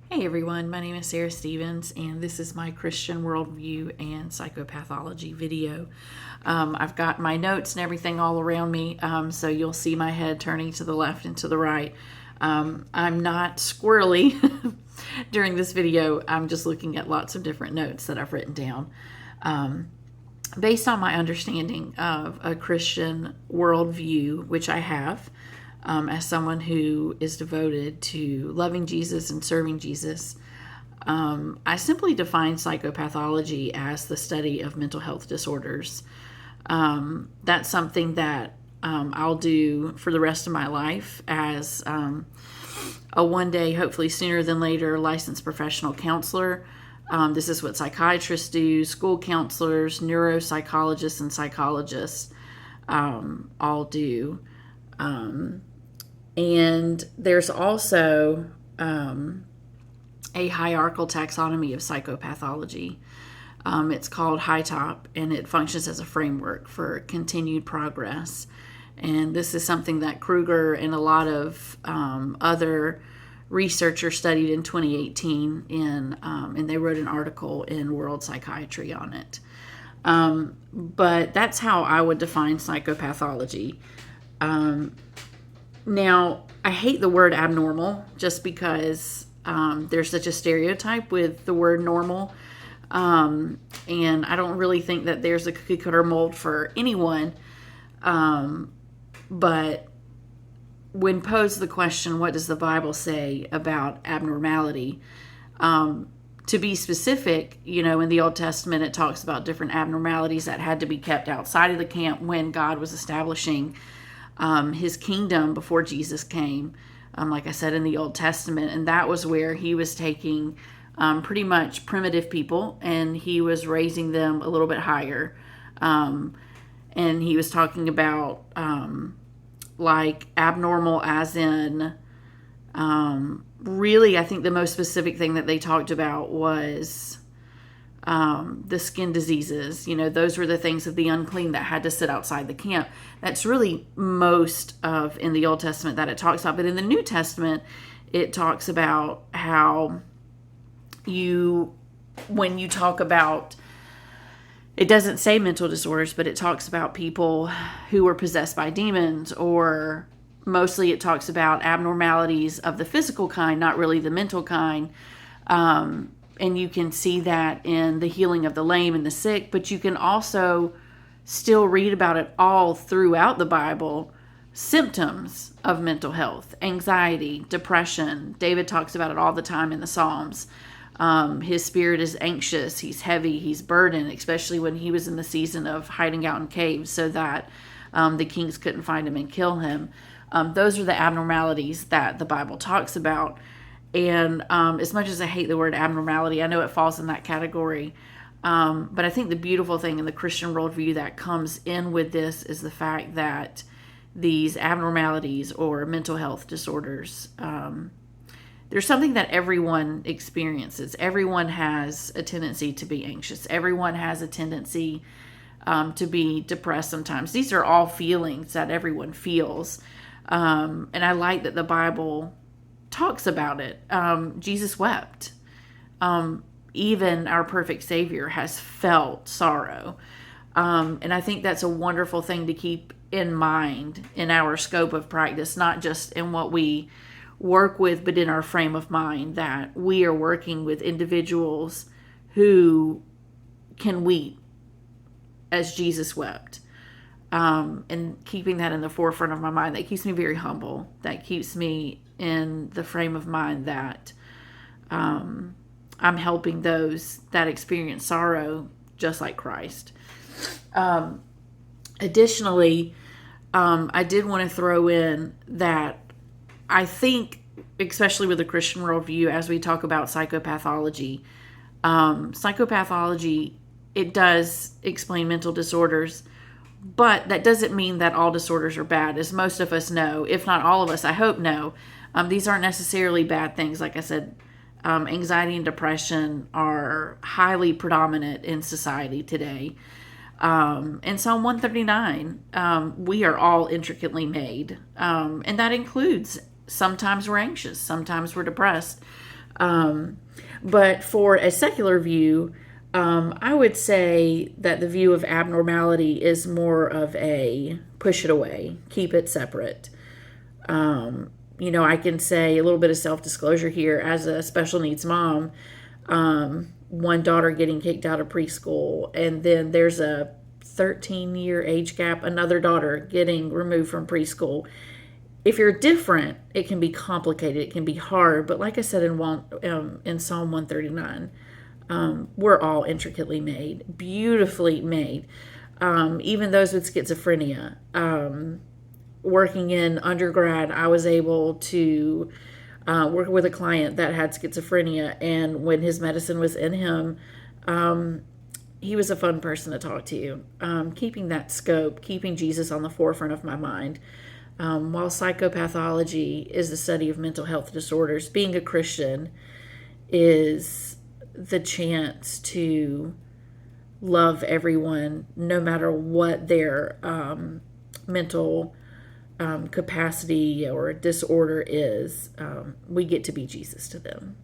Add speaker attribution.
Speaker 1: Hey everyone, my name is Sarah Stevens, and this is my Christian worldview and psychopathology video. I've got my notes and everything all around me, so you'll see my head turning to the left and to the right. I'm not squirrely during this video. I'm just looking at lots of different notes that I've written down. Based on my understanding of a Christian worldview, which I have, as someone who is devoted to loving Jesus and serving Jesus, I simply define psychopathology as the study of mental health disorders. That's something that I'll do for the rest of my life as a one day, hopefully sooner than later, licensed professional counselor. This is what psychiatrists do, school counselors, neuropsychologists, and psychologists all do. And there's also a hierarchical taxonomy of psychopathology. It's called HITOP, and it functions as a framework for continued progress. And this is something that Kruger and a lot of other researchers studied in 2018, and they wrote an article in World Psychiatry on it. But that's how I would define psychopathology. Now, I hate the word abnormal just because there's such a stereotype with the word normal. And I don't really think that there's a cookie cutter mold for anyone. But when posed the question, what does the Bible say about abnormality? To be specific, in the Old Testament, it talks about different abnormalities that had to be kept outside of the camp when God was establishing his kingdom before Jesus came, like I said, in the Old Testament. And that was where he was taking pretty much primitive people and he was raising them a little bit higher. And he was talking about like abnormal as in really, I think the most specific thing that they talked about was the skin diseases. Those were the things of the unclean that had to sit outside the camp. That's really most of in the Old Testament that it talks about. But in the New Testament, it talks about how when you talk about, it doesn't say mental disorders, but it talks about people who were possessed by demons, or mostly it talks about abnormalities of the physical kind, not really the mental kind. And you can see that in the healing of the lame and the sick, but you can also still read about it all throughout the Bible. Symptoms of mental health, anxiety, depression. David talks about it all the time in the Psalms. His spirit is anxious, he's heavy, he's burdened, especially when he was in the season of hiding out in caves so that the kings couldn't find him and kill him. Those are the abnormalities that the Bible talks about. And as much as I hate the word abnormality, I know it falls in that category. But I think the beautiful thing in the Christian worldview that comes in with this is the fact that these abnormalities or mental health disorders, there's something that everyone experiences. Everyone has a tendency to be anxious. Everyone has a tendency to be depressed sometimes. These are all feelings that everyone feels. And I like that the Bible talks about it. Jesus wept. Even our perfect Savior has felt sorrow. And I think that's a wonderful thing to keep in mind in our scope of practice, not just in what we work with, but in our frame of mind, that we are working with individuals who can weep as Jesus wept. And keeping that in the forefront of my mind, that keeps me very humble. That keeps me in the frame of mind that I'm helping those that experience sorrow just like Christ. Additionally, I did want to throw in that I think, especially with the Christian worldview, as we talk about psychopathology, it does explain mental disorders, but that doesn't mean that all disorders are bad, as most of us know, if not all of us, I hope know. These aren't necessarily bad things. Like I said, anxiety and depression are highly predominant in society today. In Psalm 139, we are all intricately made, and that includes sometimes we're anxious, sometimes we're depressed. But for a secular view, I would say that the view of abnormality is more of a push it away, keep it separate. I can say a little bit of self-disclosure here as a special needs mom. One daughter getting kicked out of preschool, and then there's a 13-year age gap, another daughter getting removed from preschool. If you're different, it can be complicated, it can be hard, but like I said in Psalm 139, we're all intricately made, beautifully made. Even those with schizophrenia. Working in undergrad, I was able to work with a client that had schizophrenia, and when his medicine was in him, he was a fun person to talk to. Keeping that scope, keeping Jesus on the forefront of my mind. While psychopathology is the study of mental health disorders, being a Christian is the chance to love everyone, no matter what their mental capacity or disorder is. We get to be Jesus to them.